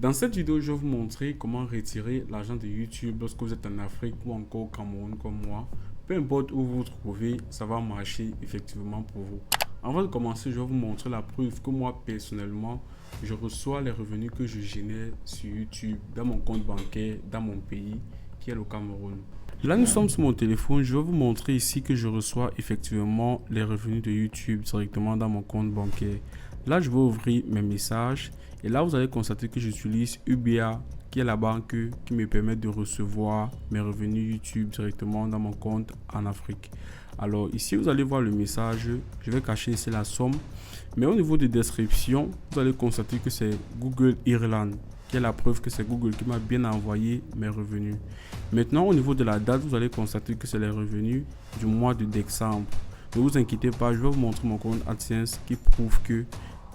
Dans cette vidéo, je vais vous montrer comment retirer l'argent de YouTube lorsque vous êtes en Afrique ou encore au Cameroun comme moi. Peu importe où vous vous trouvez, ça va marcher effectivement pour vous. Avant de commencer, je vais vous montrer la preuve que moi personnellement, je reçois les revenus que je génère sur YouTube dans mon compte bancaire dans mon pays qui est le Cameroun. Là, nous sommes sur mon téléphone. Je vais vous montrer ici que je reçois effectivement les revenus de YouTube directement dans mon compte bancaire. Là, je vais ouvrir mes messages. Et là, vous allez constater que j'utilise UBA, qui est la banque qui me permet de recevoir mes revenus YouTube directement dans mon compte en Afrique. Alors ici, vous allez voir le message. Je vais cacher ici la somme. Mais au niveau des descriptions, vous allez constater que c'est Google Ireland, qui est la preuve que c'est Google qui m'a bien envoyé mes revenus. Maintenant, au niveau de la date, vous allez constater que c'est les revenus du mois de décembre. Ne vous inquiétez pas, je vais vous montrer mon compte AdSense qui prouve que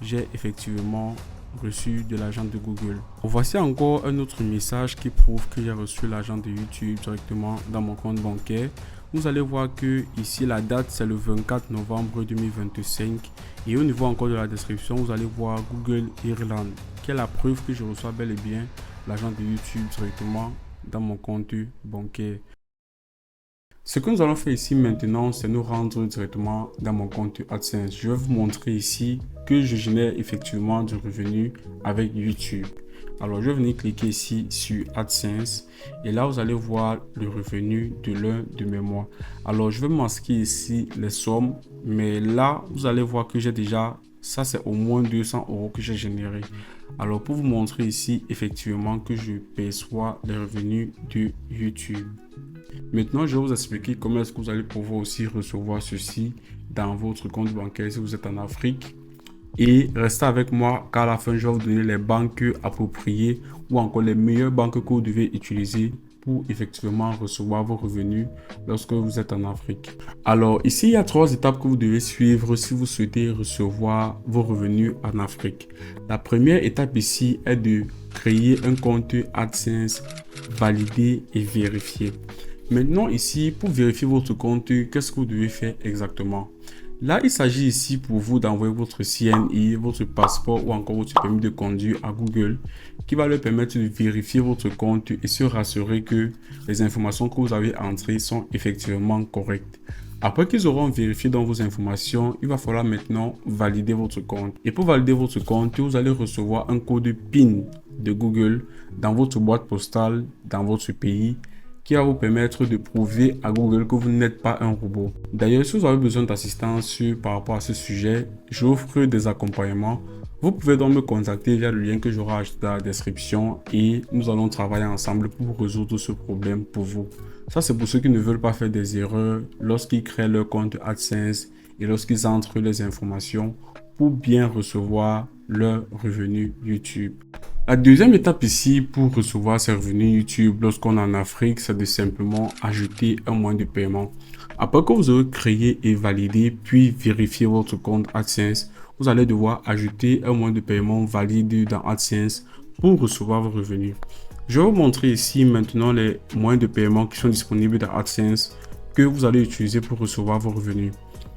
j'ai effectivement reçu de l'argent de Google. Voici encore un autre message qui prouve que j'ai reçu l'argent de YouTube directement dans mon compte bancaire. Vous allez voir que ici la date c'est le 24 novembre 2025 et au niveau encore de la description vous allez voir Google Ireland qui est la preuve que je reçois bel et bien l'argent de YouTube directement dans mon compte bancaire. Ce que nous allons faire ici maintenant, c'est nous rendre directement dans mon compte AdSense. Je vais vous montrer ici que je génère effectivement du revenu avec YouTube. Alors, je vais venir cliquer ici sur AdSense et là, vous allez voir le revenu de l'un de mes mois. Alors, je vais masquer ici les sommes, mais là, vous allez voir que j'ai déjà, ça c'est au moins 200 € que j'ai généré. Alors, pour vous montrer ici effectivement que je perçois les revenus de YouTube. Maintenant, je vais vous expliquer comment est-ce que vous allez pouvoir aussi recevoir ceci dans votre compte bancaire si vous êtes en Afrique. Et restez avec moi car à la fin, je vais vous donner les banques appropriées ou encore les meilleures banques que vous devez utiliser pour effectivement recevoir vos revenus lorsque vous êtes en Afrique. Alors ici, il y a 3 étapes que vous devez suivre si vous souhaitez recevoir vos revenus en Afrique. La première étape ici est de créer un compte AdSense validé et vérifié. Maintenant ici, pour vérifier votre compte, qu'est-ce que vous devez faire exactement? Là, il s'agit ici pour vous d'envoyer votre CNI, votre passeport ou encore votre permis de conduire à Google qui va leur permettre de vérifier votre compte et se rassurer que les informations que vous avez entrées sont effectivement correctes. Après qu'ils auront vérifié dans vos informations, il va falloir maintenant valider votre compte. Et pour valider votre compte, vous allez recevoir un code PIN de Google dans votre boîte postale, dans votre pays, qui va vous permettre de prouver à Google que vous n'êtes pas un robot. D'ailleurs, si vous avez besoin d'assistance par rapport à ce sujet, j'offre des accompagnements. Vous pouvez donc me contacter via le lien que j'aurai ajouté dans la description et nous allons travailler ensemble pour résoudre ce problème pour vous. Ça, c'est pour ceux qui ne veulent pas faire des erreurs lorsqu'ils créent leur compte AdSense et lorsqu'ils entrent les informations pour bien recevoir leurs revenus YouTube. La deuxième étape ici pour recevoir ces revenus YouTube lorsqu'on est en Afrique, c'est de simplement ajouter un moyen de paiement. Après que vous aurez créé et validé puis vérifié votre compte AdSense, vous allez devoir ajouter un moyen de paiement valide dans AdSense pour recevoir vos revenus. Je vais vous montrer ici maintenant les moyens de paiement qui sont disponibles dans AdSense que vous allez utiliser pour recevoir vos revenus.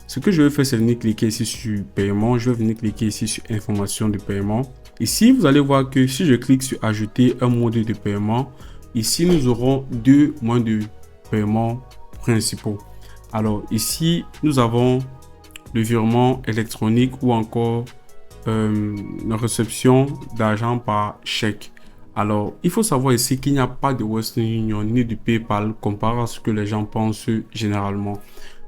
Ce que je vais faire, c'est venir cliquer ici sur paiement. Je vais venir cliquer ici sur information de paiement. Ici, vous allez voir que si je clique sur ajouter un mode de paiement, ici, nous aurons 2 moyens de paiement principaux. Alors ici, nous avons le virement électronique ou encore la réception d'argent par chèque. Alors, il faut savoir ici qu'il n'y a pas de Western Union ni de PayPal comparé à ce que les gens pensent généralement.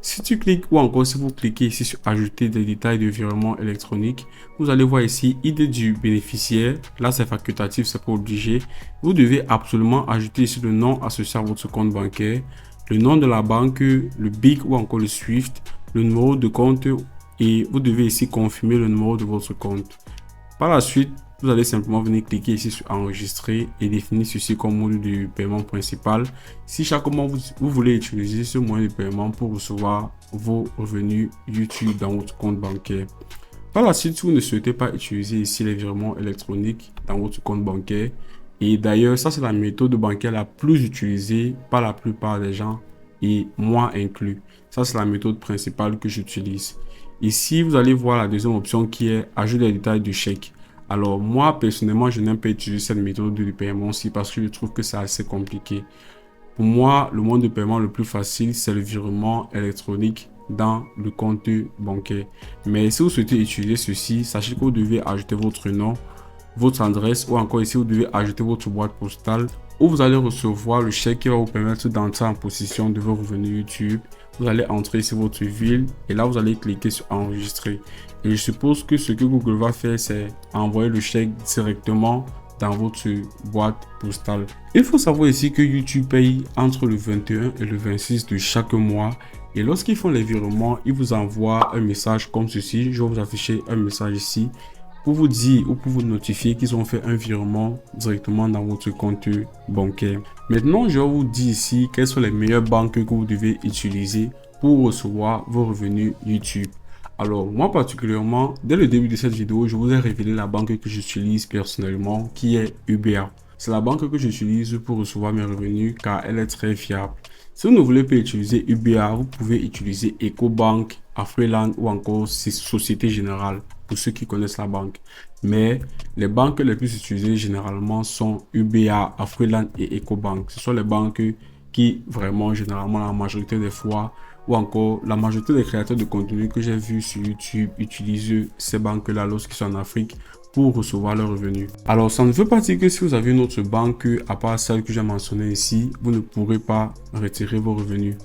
Si tu cliques ou encore si vous cliquez ici sur ajouter des détails de virement électronique, vous allez voir ici idée du bénéficiaire. Là, c'est facultatif, c'est pas obligé. Vous devez absolument ajouter ici le nom associé à votre compte bancaire, le nom de la banque, le BIC ou encore le SWIFT, le numéro de compte et vous devez ici confirmer le numéro de votre compte. Par la suite, vous allez simplement venir cliquer ici sur enregistrer et définir ceci comme mode de paiement principal. Si chaque mois vous voulez utiliser ce moyen de paiement pour recevoir vos revenus YouTube dans votre compte bancaire. Par la suite, si vous ne souhaitez pas utiliser ici les virements électroniques dans votre compte bancaire, et d'ailleurs, ça c'est la méthode bancaire la plus utilisée par la plupart des gens et moi inclus. Ça c'est la méthode principale que j'utilise. Ici, vous allez voir la deuxième option qui est ajout des détails du chèque. Alors moi, personnellement, je n'aime pas utiliser cette méthode de paiement aussi parce que je trouve que c'est assez compliqué. Pour moi, le mode de paiement le plus facile, c'est le virement électronique dans le compte bancaire. Mais si vous souhaitez utiliser ceci, sachez que vous devez ajouter votre nom, votre adresse ou encore ici, vous devez ajouter votre boîte postale où vous allez recevoir le chèque qui va vous permettre d'entrer en possession de vos revenus YouTube. Vous allez entrer ici votre ville et là, vous allez cliquer sur enregistrer. Et je suppose que ce que Google va faire, c'est envoyer le chèque directement dans votre boîte postale. Il faut savoir ici que YouTube paye entre le 21 et le 26 de chaque mois. Et lorsqu'ils font les virements, ils vous envoient un message comme ceci. Je vais vous afficher un message ici pour vous dire ou pour vous notifier qu'ils ont fait un virement directement dans votre compte bancaire. Maintenant, je vais vous dire ici quelles sont les meilleures banques que vous devez utiliser pour recevoir vos revenus YouTube. Alors, moi particulièrement, dès le début de cette vidéo, je vous ai révélé la banque que j'utilise personnellement, qui est UBA. C'est la banque que j'utilise pour recevoir mes revenus car elle est très fiable. Si vous ne voulez pas utiliser UBA, vous pouvez utiliser EcoBank, Afriland ou encore Société Générale pour ceux qui connaissent la banque. Mais les banques les plus utilisées généralement sont UBA, Afriland et EcoBank. Ce sont les banques qui vraiment généralement la majorité des fois ou encore la majorité des créateurs de contenu que j'ai vu sur YouTube utilisent ces banques-là lorsqu'ils sont en Afrique pour recevoir leurs revenus. Alors, ça ne veut pas dire que si vous avez une autre banque, à part celle que j'ai mentionnée ici, vous ne pourrez pas retirer vos revenus.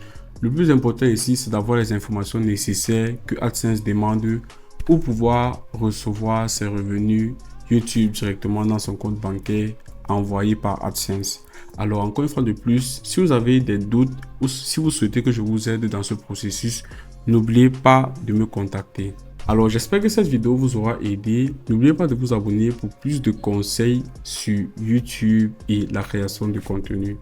Le plus important ici, c'est d'avoir les informations nécessaires que AdSense demande pour pouvoir recevoir ses revenus YouTube directement dans son compte bancaire envoyé par AdSense. Alors, encore une fois de plus, si vous avez des doutes ou si vous souhaitez que je vous aide dans ce processus, n'oubliez pas de me contacter. Alors, j'espère que cette vidéo vous aura aidé. N'oubliez pas de vous abonner pour plus de conseils sur YouTube et la création de contenu.